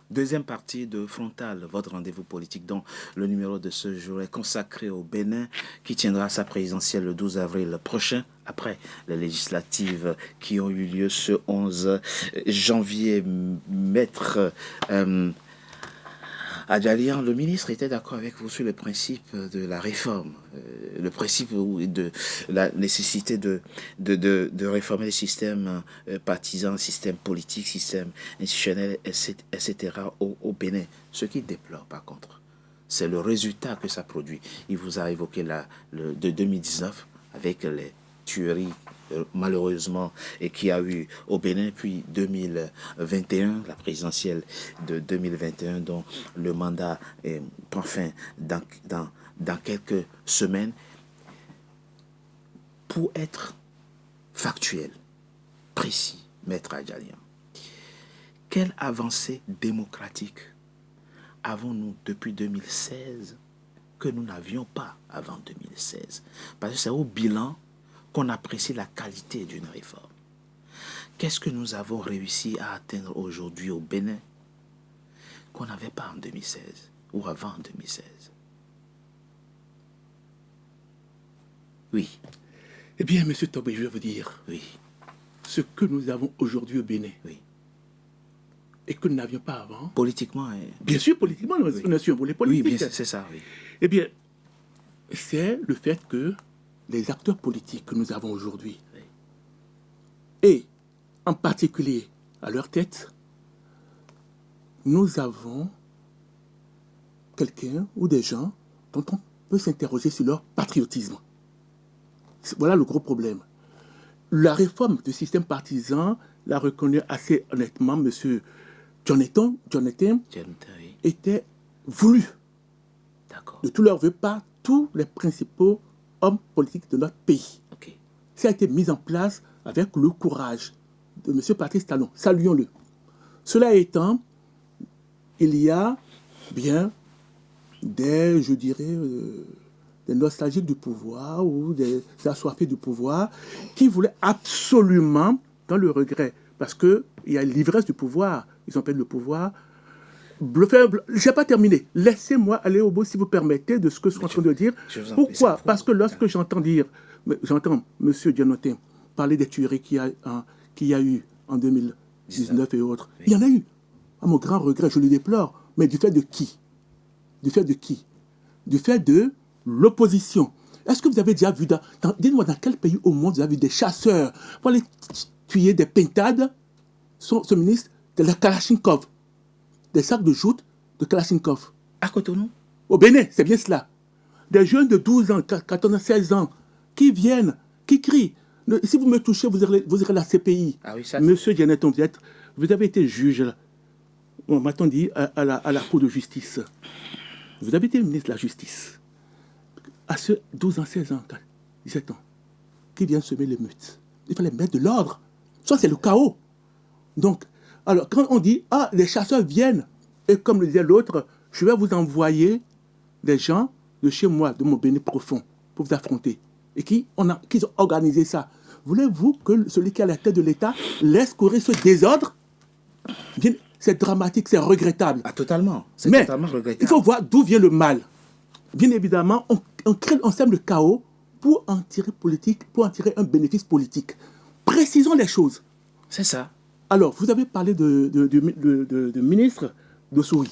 Deuxième partie de Frontal, votre rendez-vous politique dont le numéro de ce jour est consacré au Bénin qui tiendra sa présidentielle le 12 avril prochain après les législatives qui ont eu lieu ce 11 janvier. Maître Adjalian, le ministre était d'accord avec vous sur le principe de la réforme, le principe de la nécessité de réformer le système partisan, système politique, système institutionnel, etc. au Bénin. Ce qu'il déplore par contre, c'est le résultat que ça produit. Il vous a évoqué de 2019 avec les tueries malheureusement et qui a eu au Bénin, puis 2021, la présidentielle de 2021 dont le mandat prend fin dans quelques semaines. Pour être factuel, précis, Maître Adjalian, quelle avancée démocratique avons-nous depuis 2016 que nous n'avions pas avant 2016? Parce que c'est au bilan qu'on apprécie la qualité d'une réforme. Qu'est-ce que nous avons réussi à atteindre aujourd'hui au Bénin qu'on n'avait pas en 2016 ou avant 2016? Oui. Eh bien, M. Tobé, je vais vous dire. Oui. Ce que nous avons aujourd'hui au Bénin. Oui. Et que nous n'avions pas avant. Politiquement. Bien sûr, politiquement, on a su un volet politique. Oui, bien, c'est ça, oui. Eh bien, c'est le fait que les acteurs politiques que nous avons aujourd'hui, oui, et en particulier à leur tête, nous avons quelqu'un ou des gens dont on peut s'interroger sur leur patriotisme. Voilà le gros problème. La réforme du système partisan l'a reconnu assez honnêtement, M. Jonathan, oui, était voulu de tout leur vœu par tous les principaux hommes politiques de notre pays. Okay. Ça a été mis en place avec le courage de M. Patrice Talon. Saluons-le. Cela étant, il y a bien des, je dirais, des nostalgiques du pouvoir ou des assoiffés du pouvoir qui voulaient absolument, dans le regret, parce qu'il y a l'ivresse du pouvoir, ils ont perdu le pouvoir. Je n'ai pas terminé. Laissez-moi aller au bout, si vous permettez, de ce que je suis en train de dire. Pourquoi? Parce que lorsque j'entends M. Dianotin parler des tueries qu'il y a eu en 2019 et autres, oui, il y en a eu. À mon grand regret, je le déplore. Mais du fait de qui? Du fait de qui? Du fait de l'opposition. Est-ce que vous avez déjà vu, dites-moi dans quel pays au monde vous avez vu des chasseurs pour aller tuer des pintades, ce ministre, de la Kalachnikov, des sacs de joutes de Kalachnikov. À Cotonou? Au Bénin, c'est bien cela. Des jeunes de 12 ans, 14 ans, 16 ans, qui viennent, qui crient. Si vous me touchez, vous irez à la CPI. Ah oui, ça, Monsieur Dianeton, vous avez été juge, on m'a dit, à la Cour de justice. Vous avez été ministre de la Justice. À ceux 12 ans, 16 ans, 17 ans, qui viennent semer l'émeute. Il fallait mettre de l'ordre. Ça, c'est le chaos. Donc, alors, quand on dit, les chasseurs viennent, et comme le disait l'autre, je vais vous envoyer des gens de chez moi, de mon Bénin profond, pour vous affronter. Et qui ont organisé ça. Voulez-vous que celui qui est à la tête de l'État laisse courir ce désordre? Bien, c'est dramatique, c'est regrettable. Ah, totalement. C'est Mais totalement regrettable. Il faut voir d'où vient le mal. Bien évidemment, on sème le chaos pour en tirer un bénéfice politique. Précisons les choses. C'est ça. Alors, vous avez parlé de ministre Dossouri.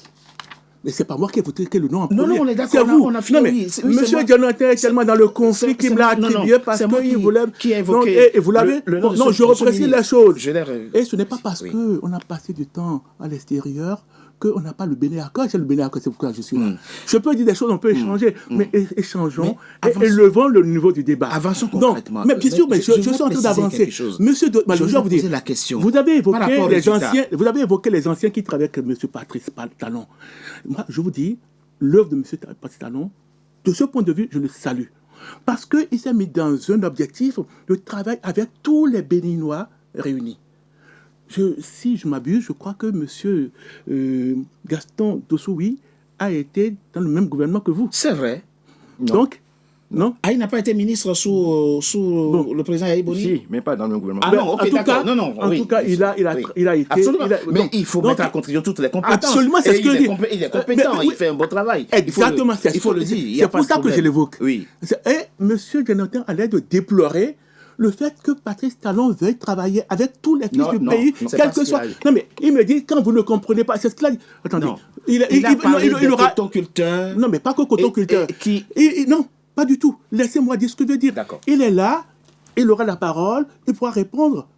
Mais c'est pas moi qui ai voté le nom en premier. Non, on est d'accord. C'est vous. On a fini. Non, mais Monsieur Dianotin est tellement dans le conflit qu'il me l'a attribué parce qu'il voulait... Qui a évoqué et vous l'avez... Non, je reprécise les choses. Et ce n'est pas parce qu'on a passé du temps à l'extérieur qu'on n'a pas le Bénin à cœur. J'ai le Bénin à cœur, c'est pourquoi je suis là. Je peux dire des choses, on peut échanger, mais échangeons et élevons le niveau du débat. Avançons concrètement. Mais bien sûr, je suis en train d'avancer. Monsieur, je vais vous dire, la question. Vous avez évoqué les anciens qui travaillaient avec M. Patrice Talon. Moi, je vous dis, l'œuvre de M. Patrice Talon, de ce point de vue, je le salue. Parce qu'il s'est mis dans un objectif de travail avec tous les Béninois réunis. Si je m'abuse, je crois que M. Gaston Dossouri a été dans le même gouvernement que vous. C'est vrai. Donc, Non. Ah, il n'a pas été ministre sous le président Yahya Boni? Si, mais pas dans le gouvernement. Ah Ben, non, ok, en tout d'accord. cas, Non, non, en oui. tout cas, il a été. Absolument. Donc, Mais il faut donc, mettre à contribution toutes les compétences. Absolument, c'est Et ce que il je est dis. il est compétent, Mais il oui, fait un bon travail. Exactement, Il faut le dire. Il y a C'est pas pour de ça que je problème. l'évoque. Oui. Et M. Jonathan a l'air de déplorer le fait que Patrice Talon veuille travailler avec tous les fils Non, du non, pays, non, c'est quel pas ce que qu'il soit. a dit. Non, mais il me dit, quand vous ne comprenez pas, c'est ce qu'il a dit. Attendez. Non. Il a parlé des cotonculteurs. Non, mais pas que coton culteur. Non, pas du tout. Laissez-moi dire ce que je veux dire. D'accord. Il est là, il aura la parole, il pourra répondre.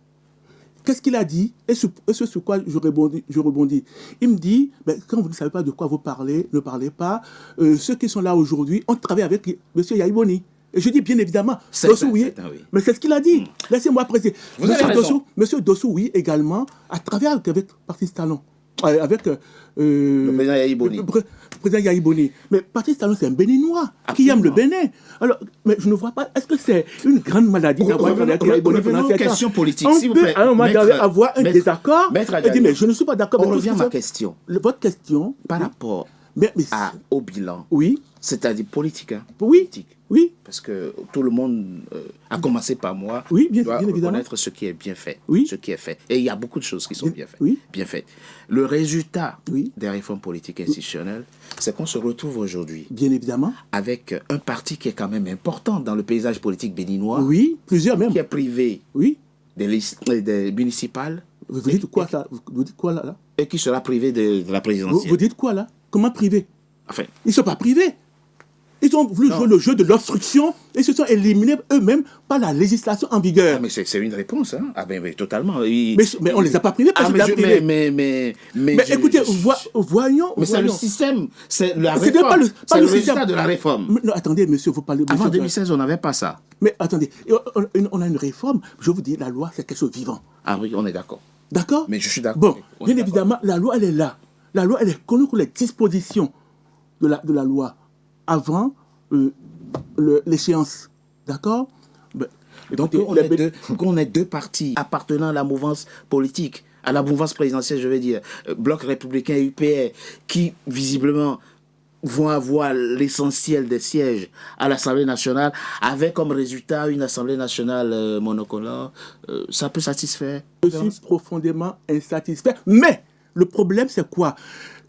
Qu'est-ce qu'il a dit? Et ce sur quoi je rebondis. Il me dit, ben, quand vous ne savez pas de quoi vous parlez, ne parlez pas. Ceux qui sont là aujourd'hui ont travaillé avec M. Yahya Boni. Et je dis bien évidemment, Dossou, oui. Mais c'est ce qu'il a dit. Laissez-moi préciser. Vous avez raison. Monsieur Dossou, oui, également, à travers avec Patrice Talon. Avec Le président Yahya Boni. le président Yahya Boni. Mais Patrice Talon, c'est un Béninois qui aime le Bénin. Alors, mais je ne vois pas. Est-ce que c'est une grande maladie d'avoir avec Yahya Boni pendant 7 ans? Question politique, On s'il vous peut plaît. à un moment donné avoir un désaccord. Maître Et dire, mais je ne suis pas d'accord On avec tout revient à ce ma que- question. Votre question. Par rapport Mais, au bilan, oui, c'est-à-dire politique. Hein, oui, politique. oui. Parce que tout le monde, à commencer par moi, Oui, bien doit évidemment. reconnaître ce qui est bien fait. Oui. Ce qui est fait. Et il y a beaucoup de choses qui sont bien faites. Oui. Bien faites. Le résultat Oui. des réformes politiques institutionnelles, c'est qu'on se retrouve aujourd'hui Bien évidemment. avec un parti qui est quand même important dans le paysage politique béninois, Oui, plusieurs même. qui est privé Oui. des listes des municipales Vous dites quoi, ça? Vous dites quoi, là? et qui sera privé de la Vous présidentielle. dites quoi, là? Comment privé? Enfin, Ils ne sont pas privés. Ils ont voulu jouer le jeu de l'obstruction et se sont éliminés eux-mêmes par la législation en vigueur. ah, mais c'est une réponse, hein. Ah ben, totalement. Mais on ne les a pas privés parce Ah, qu'ils mais, ont privé. mais Écoutez, voyons. Mais c'est le voyons. système, c'est la C'était réforme, pas le c'est le système. résultat de la réforme. Non, attendez, monsieur, vous parlez... Avant monsieur, 2016, on n'avait pas ça. Mais attendez, on a une réforme. Je vous dis, la loi, c'est quelque chose de vivant. Ah oui, on est d'accord. D'accord? Mais je suis d'accord. Bon, On est bien d'accord. évidemment, la loi, elle est là. La loi, elle est connue pour les dispositions de la loi avant l'échéance. D'accord? Ben, Donc, écoutez, on est deux partis appartenant à la mouvance politique, à la mouvance présidentielle, je veux dire, Bloc républicain et UPR, qui visiblement vont avoir l'essentiel des sièges à l'Assemblée nationale, avec comme résultat une Assemblée nationale monocolore. Ça peut satisfaire? Je suis profondément insatisfait. Mais le problème, c'est quoi?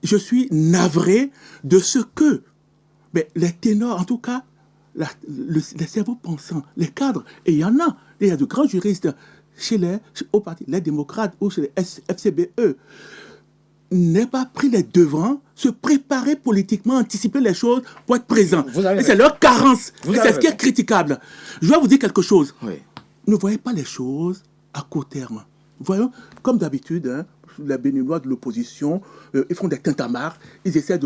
Je suis navré de ce que les ténors, en tout cas, les cerveaux pensants, les cadres, et il y en a, il y a de grands juristes au parti, les démocrates ou chez les FCBE, n'aient pas pris les devants, se préparer politiquement, anticiper les choses pour être présents. Et c'est leur carence. Et c'est ce qui est critiquable. Je vais vous dire quelque chose. Oui. Ne voyez pas les choses à court terme. Voyons, comme d'habitude, hein, les Béninois de l'opposition, ils font des tintamarres, ils essaient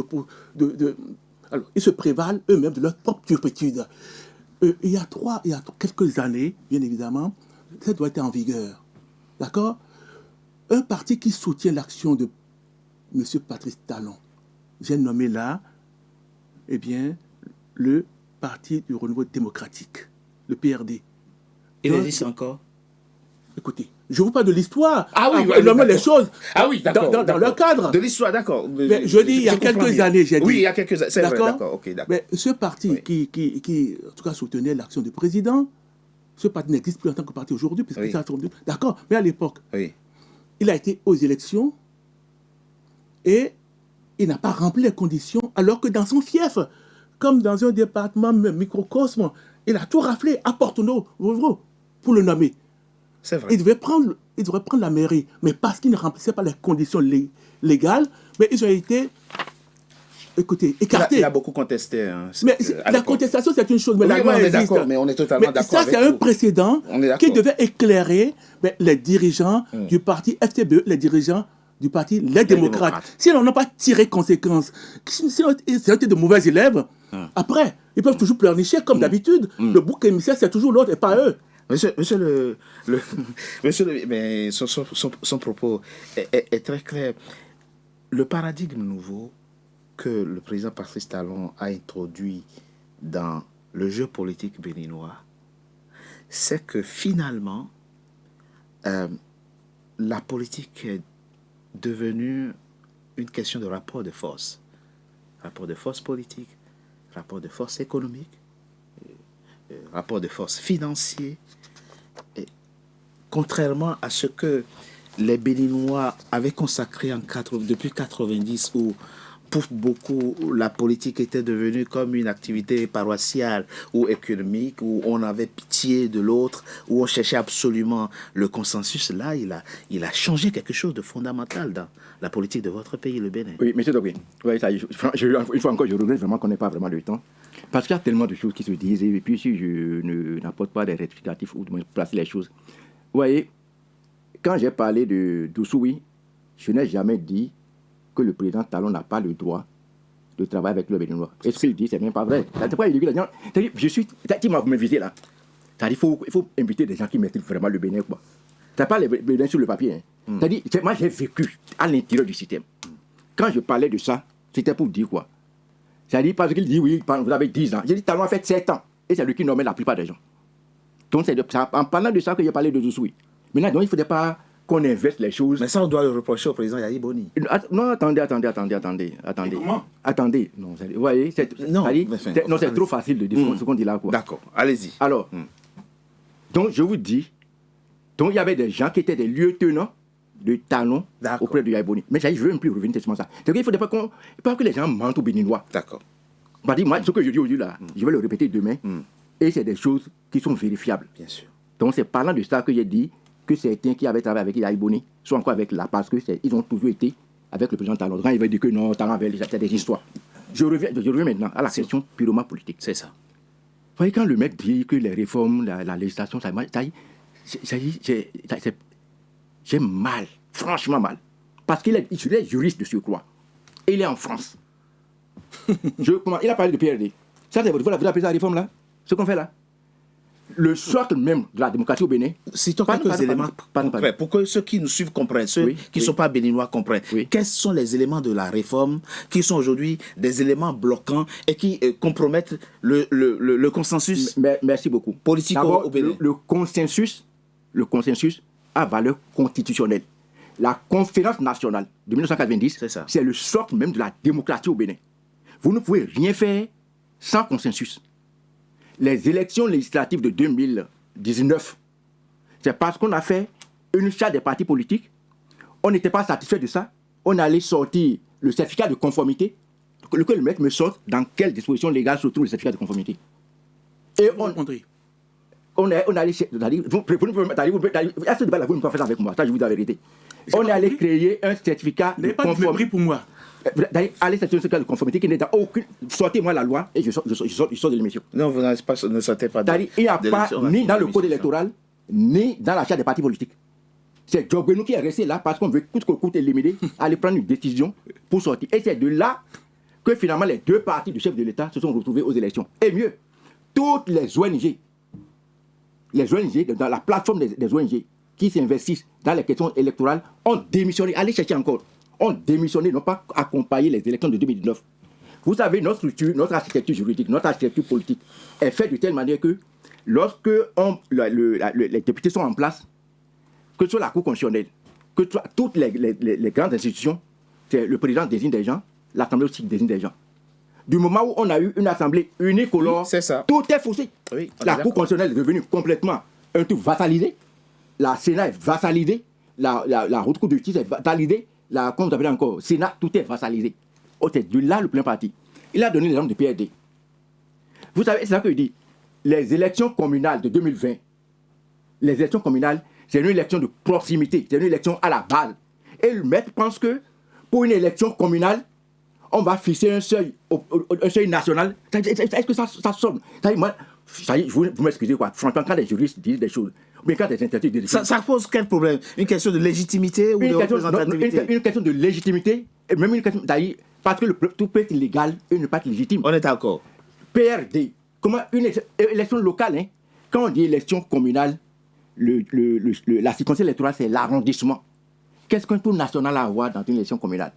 alors, ils se prévalent eux-mêmes de leur propre turpitude. Il y a quelques années, bien évidemment, ça doit être en vigueur. D'accord? Un parti qui soutient l'action de M. Patrice Talon, j'ai nommé là, eh bien, le Parti du renouveau démocratique, le PRD. Il existe encore? Écoutez, je vous parle de l'histoire. Ah oui, nommer les choses ah oui, d'accord, dans leur cadre. De l'histoire, d'accord. Mais je dis, il y a quelques années, j'ai dit. Oui, il y a quelques années, c'est vrai, d'accord, ok, d'accord. Mais ce parti qui, en tout cas, soutenait l'action du président, ce parti n'existe plus en tant que parti aujourd'hui, puisque ça a formé. D'accord, mais à l'époque, il a été aux élections et il n'a pas rempli les conditions, alors que dans son fief, comme dans un département microcosme, il a tout raflé à Porto-Novo pour le nommer. C'est vrai. Il devrait prendre la mairie, mais parce qu'il ne remplissait pas les conditions légales, mais ils ont été, écoutez, écartés. Il a beaucoup contesté. Hein, mais la contestation, c'est une chose, mais la loi existe. D'accord, mais on est totalement d'accord. Ça, c'est un précédent qui devait éclairer les dirigeants du parti FTBE, les dirigeants du parti Les Démocrates. Si on n'a pas tiré conséquence, si ils ont été de mauvais élèves, après, ils peuvent toujours pleurnicher comme d'habitude. Le bouc émissaire, c'est toujours l'autre et pas eux. Monsieur mais son propos est très clair. Le paradigme nouveau que le président Patrice Talon a introduit dans le jeu politique béninois, c'est que finalement, la politique est devenue une question de rapport de force. Rapport de force politique, rapport de force économique, rapport de force financier, et contrairement à ce que les Béninois avaient consacré depuis 90, où pour beaucoup la politique était devenue comme une activité paroissiale ou économique, où on avait pitié de l'autre, où on cherchait absolument le consensus. Là, il a changé quelque chose de fondamental dans la politique de votre pays, le Bénin. Oui, monsieur Dobé, une fois encore, je regrette vraiment qu'on n'ait pas vraiment le temps. Parce qu'il y a tellement de choses qui se disent, et puis si je n'apporte pas des rectificatifs ou de placer les choses. Vous voyez, quand j'ai parlé de Doussoui, je n'ai jamais dit que le président Talon n'a pas le droit de travailler avec le Béninois. Et ce qu'il dit, c'est même pas vrai. C'est pas illégal. Je suis... Vous m'invitez là. Il faut inviter des gens qui maîtrisent vraiment le Bénin, quoi. C'est pas les Bénins sur le papier. Hein. C'est-à-dire, moi j'ai vécu à l'intérieur du système. Quand je parlais de ça, c'était pour dire quoi? C'est-à-dire, parce qu'il dit, oui, vous avez 10 ans. J'ai dit, Talon a fait 7 ans. Et c'est lui qui nommait la plupart des gens. Donc, c'est en parlant de ça que j'ai parlé de Doussoui. Maintenant, donc, il ne faudrait pas qu'on inverse les choses. Mais ça, on doit le reprocher au président Yahi Boni. Non, attendez. Comment? Attendez. Non, vous voyez, c'est trop facile de dire ce qu'on dit là, quoi. D'accord, allez-y. Alors, donc, je vous dis, donc, il y avait des gens qui étaient des lieutenants de Talon auprès de Yahi Boni. Mais je ne veux même plus revenir sur ça. C'est qu'il ne faudrait pas que les gens mentent aux Béninois. D'accord. Moi, ce que je dis aujourd'hui, là, je vais le répéter demain. Et c'est des choses qui sont vérifiables. Bien sûr. Donc, c'est parlant de ça que j'ai dit que certains qui avaient travaillé avec Yahi Boni sont encore avec là, parce qu'ils ont toujours été avec le président Talon. Quand il va dire que non, Talon avait des histoires. Je reviens maintenant à la question purement politique. C'est ça. Vous voyez, quand le mec dit que les réformes, la législation, j'ai mal, franchement mal. Parce qu'il est juriste de surcroît. Et il est en France. Il a parlé de PRD. Ça, vous appelez ça la réforme là? Ce qu'on fait là? Le socle même de la démocratie au Bénin. Citons quelques éléments concrets pour que ceux qui nous suivent comprennent, ceux qui ne sont pas béninois comprennent. Quels sont les éléments de la réforme qui sont aujourd'hui des éléments bloquants et qui compromettent le consensus Merci beaucoup. Politique au Bénin? Le consensus a valeur constitutionnelle. La conférence nationale de 1990, c'est le socle même de la démocratie au Bénin. Vous ne pouvez rien faire sans consensus. Les élections législatives de 2019, c'est parce qu'on a fait une charte des partis politiques, on n'était pas satisfait de ça, on allait sortir le certificat de conformité, que le mec me sorte dans quelle disposition légale se trouve le certificat de conformité. Et on allait, à ce débat-là, vous ne pouvez pas faire ça avec moi, ça je vous dis la vérité. On est allé créer un certificat de conformité. Pour moi. Allez, c'est un certificat de conformité qui n'est dans aucune. Sortez-moi la loi et je sors de l'émission. Non, vous ne sortez pas de il n'y a pas ni dans le code électoral, ni dans la charte des partis politiques. C'est Djogbenou qui est resté là parce qu'on veut coûte que coûte éliminer, aller prendre une décision pour sortir. Et c'est de là que finalement les deux partis du chef de l'État se sont retrouvés aux élections. Et mieux, toutes les ONG, dans la plateforme des ONG qui s'investissent dans les questions électorales, ont démissionné. Allez chercher encore. Ont démissionné, n'ont pas accompagné les élections de 2019. Vous savez, notre structure, notre architecture juridique, notre architecture politique est faite de telle manière que lorsque les députés sont en place, que ce soit la Cour constitutionnelle, que toutes les grandes institutions, c'est le président désigne des gens, l'Assemblée aussi désigne des gens. Du moment où on a eu une assemblée unicolore, tout est faussé. Oui, la Cour constitutionnelle est devenue complètement un tout vassalisé. La Sénat est vassalisée. La Haute Cour de justice est vassalisée. Comment vous appelez encore, Sénat, tout est vassalisé. C'est de là le plein parti. Il a donné l'exemple de PRD. Vous savez, c'est ça que je dis. Les élections communales de 2020, les élections communales, c'est une élection de proximité, c'est une élection à la base. Et le maître pense que pour une élection communale, on va fixer un seuil national. Est-ce que ça sonne? Vous m'excusez quoi? Franchement, quand les juristes disent des choses, mais quand les interdits disent des choses... Ça pose quel problème? Une question de légitimité ou de représentativité? Une question de légitimité, et même une question d'ailleurs, parce que tout peut être légal et ne pas être légitime. On est d'accord. PRD, comment une élection locale, hein? Quand on dit élection communale, la circonscription électorale, c'est l'arrondissement. Qu'est-ce qu'un tour national a à voir dans une élection communale?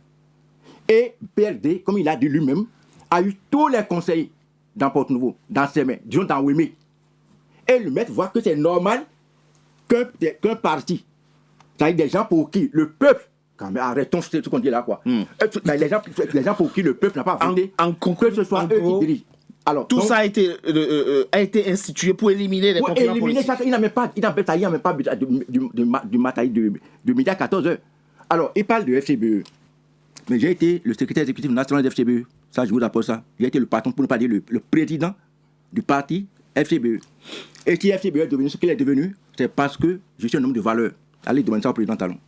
Et PRD, comme il a dit lui-même, a eu tous les conseils dans Port-Nouveau, dans ses mains, disons dans Ouémé. Et le maître voit que c'est normal qu'un parti, c'est-à-dire des gens pour qui le peuple, quand même, arrêtons ce qu'on dit là, quoi. Les gens pour qui le peuple n'a pas voté, que ce soit eux qui dirigent. Alors, Tout donc, ça a été institué pour éliminer les pour concurrents éliminer politiques. ça, il n'a même pas du matin de midi à 14h. Alors, il parle de FCBE. Mais j'ai été le secrétaire exécutif national de FCBE. Ça, je vous apporte ça. J'ai été le patron, pour ne pas dire le président du parti FCBE. Et si FCBE est devenu ce qu'il est devenu, c'est parce que je suis un homme de valeur. Allez demander ça au président Talon.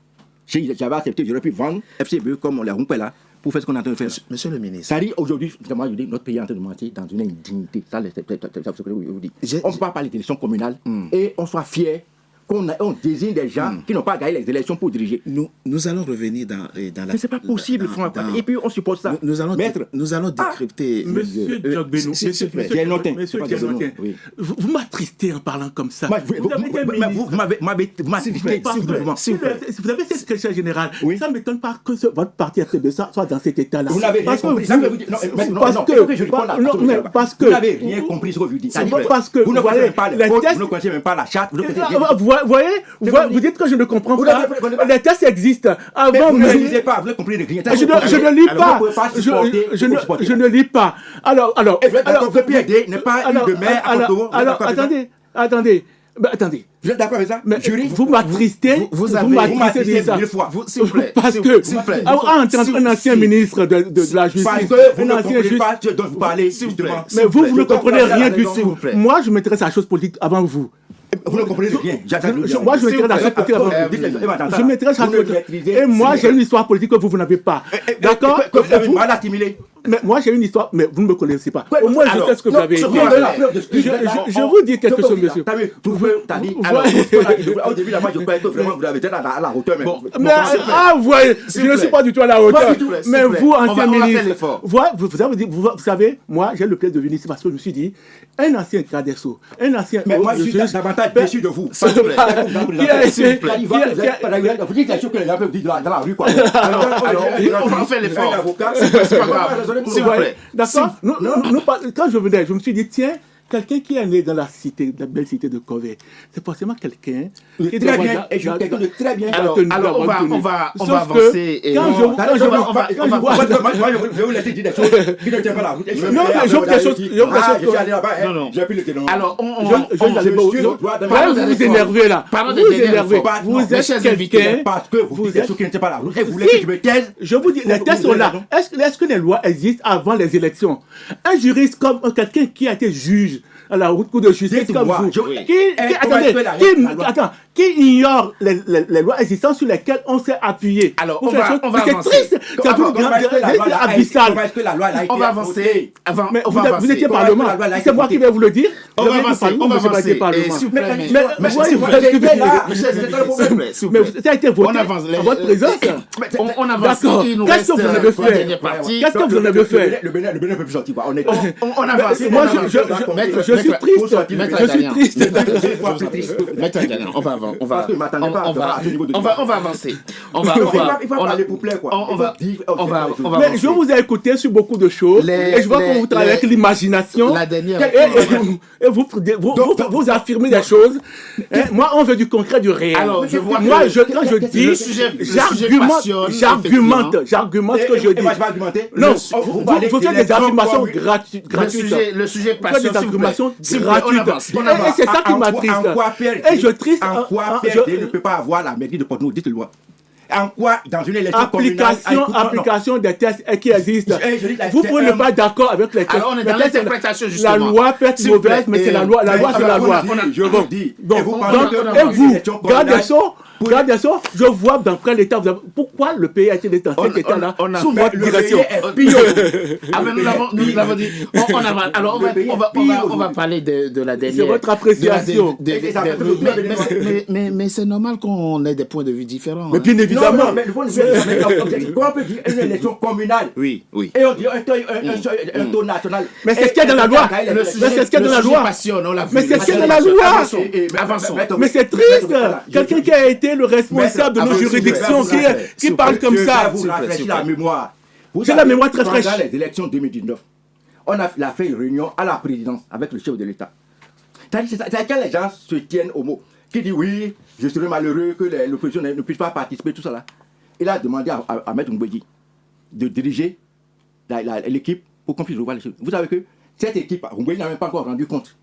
Si j'avais accepté, j'aurais pu vendre FCBE comme on l'a rompé là, pour faire ce qu'on est en train de faire. Monsieur le ministre. Ça dit aujourd'hui, je dis, notre pays est en train de mentir dans une indignité. Ça, c'est ce que je vous dis. On ne peut pas parler d'élections communales et on soit fier qu'on désigne des gens qui n'ont pas gagné les élections pour diriger. Nous allons revenir dans la... Mais c'est pas possible, Franck. Et puis on suppose ça. Nous allons décrypter... Monsieur Jacques Benoît, J'ai noté. Monsieur Jacques, Oui. vous m'attristez en parlant comme ça. Vous m'attristez. Vous avez cette question générale. Oui. Ça ne m'étonne pas que votre parti FCBE soit dans cet état-là. Vous n'avez rien compris. Parce que vous n'avez rien compris ce que vous dites. Parce que vous ne connaissez pas les tests, vous ne connaissez même pas la charte. Vous dites que je ne comprends pas. Les tests existent. Avant, vous ne lisez pas, vous ne comprenez rien. Je ne lis pas. Je ne lis pas. Alors, votre PID n'est pas une de mer à Cotonou. alors, attendez. Vous êtes d'accord avec ça? Vous m'attristez. Vous m'attristez mille fois. S'il vous plaît. Parce que, entendre un ancien ministre de la justice, parce que vous ne comprenez pas ce dont vous parlez, justement. Mais vous ne comprenez rien du tout. Moi, je m'intéresse à la chose politique avant vous. Vous ne comprenez rien. Moi, je m'intéresse à la chose politique avant vous. Je m'intéresse à la chose politique. Et moi, j'ai une histoire politique que vous n'avez pas. D'accord? Vous avez mal assimilé. Mais moi, j'ai une histoire, mais vous ne me connaissez pas. Au moins, je sais ce que vous avez dit. Je vous dis quelque chose, monsieur. Au début, moi, je croyais que vraiment vous avez été à la hauteur. Mais, vous voyez, je ne suis pas du tout à la hauteur. Mais vous, ancien ministre, vous savez, moi, j'ai le plaisir de venir ici parce que je me suis dit, un ancien garde des Sceaux, un ancien... Mais moi, je suis davantage déçu de vous. Vous dites des choses que les gens peuvent dire dans la rue, quoi. Alors, on va faire l'effort. C'est pas grave. S'il vous plaît. D'accord. Quand je venais, je me suis dit, tiens, quelqu'un qui est né dans la cité, la belle cité de Covey, c'est forcément quelqu'un qui est très bien. Et je suis quelqu'un de très bien. Alors, on va avancer. Je vais vous laisser dire des choses qui ne tiennent pas la route. Non, mais j'ouvre des choses. Je suis allé là-bas. J'ai pris le téléphone. Alors, vous vous énervez là. Vous énervez. Vous êtes quelqu'un. Parce que vous dites des choses qui ne tiennent pas la route. Et vous voulez que je me taise. Je vous dis, les tests sont là. Est-ce que les lois existent avant les élections? Un juriste comme quelqu'un qui a été juge à la cour de justice comme vous, qui ignore les lois existantes sur lesquelles on s'est appuyé. Alors, on va c'est avancer. Triste, c'est une grande abyssale. On va avancer. Vous étiez parlement. C'est moi qui vais vous le dire. On va avancer. S'il vous plaît. Mais ça a été voté en votre présence. On avance. Qu'est-ce que vous avez fait? Qu'est-ce que vous avez fait? Le Bénin peut plus sortir. On avance. Moi, je suis triste. Je suis triste. Maître Gagnon, on va avancer. On va avancer. On va. Mais je vous ai écouté sur beaucoup de choses et je vois que vous travaillez avec l'imagination. Et vous affirmez des choses. Moi, on veut du concret, du réel. Alors, je vois. Moi, quand je dis, j'argumente ce que je dis. Non, vous faites des affirmations gratuites. Le sujet passionne. Des affirmations gratuites. Et c'est ça qui m'attriste. Et je triste. En quoi PRD ne peut pas avoir la mairie de Porto-Novo? Dites-le-moi. En quoi, dans une élection communale... Application des tests qui existent. Vous pouvez ne pas être d'accord avec les tests. Alors, on est dans l'interprétation, justement. La loi peut être mauvaise, mais c'est la loi. La loi, c'est la loi. Je vous dis. Et vous, Garde des Sceaux, je vois dans quel état vous avez... Pourquoi le pays a été dans cet état-là sous votre direction? Nous l'avons dit. On avance. Alors, on va parler de la dernière... C'est votre appréciation. Mais c'est normal qu'on ait des points de vue différents. Mais bien évidemment. Comment on peut dire une élection communale? Oui. Et on dit un taux national. Mais c'est ce qu'il y a dans la loi. Mais c'est ce qu'il y a dans la loi. Mais c'est ce qu'il y a dans la loi. Avançons. Mais c'est triste. Quelqu'un qui a été le responsable de nos juridictions qui parle comme ça. Vous rafraîchissez la mémoire. J'ai la mémoire très fraîche. Pendant les élections 2019, on a fait une réunion à la présidence avec le chef de l'État. C'est quand les gens se tiennent au mot, qui dit oui, je serais malheureux que l'opposition ne puisse pas participer, tout ça là. Il a demandé à Maître Mbouedji de diriger l'équipe pour qu'on puisse revoir les choses. Vous savez que Cette équipe, Roumboué n'a même pas encore rendu compte.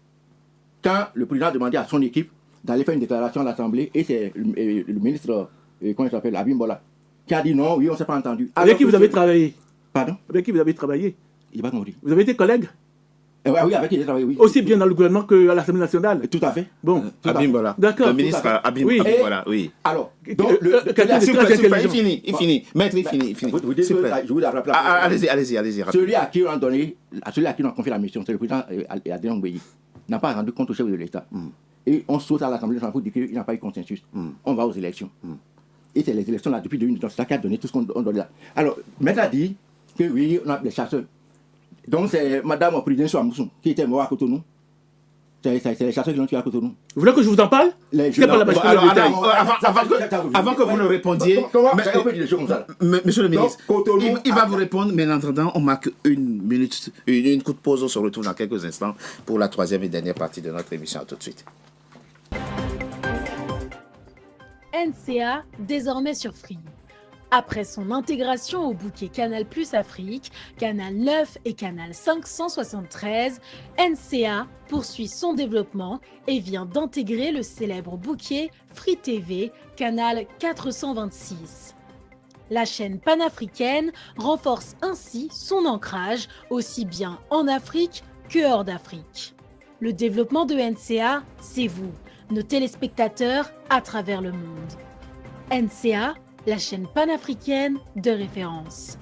Quand le président a demandé à son équipe d'aller faire une déclaration à l'Assemblée, et c'est le ministre, comment il s'appelle, Abimbola, qui a dit non, oui, on ne s'est pas entendu. Avec qui vous avez travaillé? Pardon? Avec qui vous avez travaillé? Il n'a pas compris. Vous avez été collègue? Oui, avec qui j'ai travaillé, oui. Aussi bien dans le gouvernement qu'à l'Assemblée nationale? Tout à fait. Bon. Abimbola. D'accord. Le ministre Abimbola, oui. Alors, donc, quelqu'un de très intelligent. Il finit. Maître, il finit. Vous dites, je vous rappelle. Allez-y. Celui à qui on a donné, celui à qui on a confié la mission, c'est le président Adrien Ngouéi, n'a pas rendu compte au chef de l'État. Et on saute à l'Assemblée nationale pour dire qu'il n'a pas eu consensus. On va aux élections. Et c'est les élections là depuis 2019, c'est ça qui a donné tout ce qu'on donne là. Alors, Maître a dit que oui, on a les chasseurs. Donc c'est Madame Président Souamoussou qui était mort à Cotonou. C'est les chasseurs qui l'ont tué à Cotonou. Vous voulez que je vous en parle? Avant que vous ne répondiez, monsieur le ministre, il va vous répondre, mais en attendant, on marque une minute, une courte pause, on se retrouve dans quelques instants pour la troisième et dernière partie de notre émission. À tout de suite. NCA, désormais sur Free. Après son intégration au bouquet Canal+ Afrique, Canal 9 et Canal 573, NCA poursuit son développement et vient d'intégrer le célèbre bouquet Free TV, Canal 426. La chaîne panafricaine renforce ainsi son ancrage aussi bien en Afrique que hors d'Afrique. Le développement de NCA, c'est vous, nos téléspectateurs à travers le monde. NCA, la chaîne panafricaine de référence.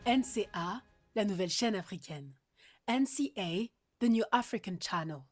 NCA, la nouvelle chaîne africaine. NCA, the New African Channel.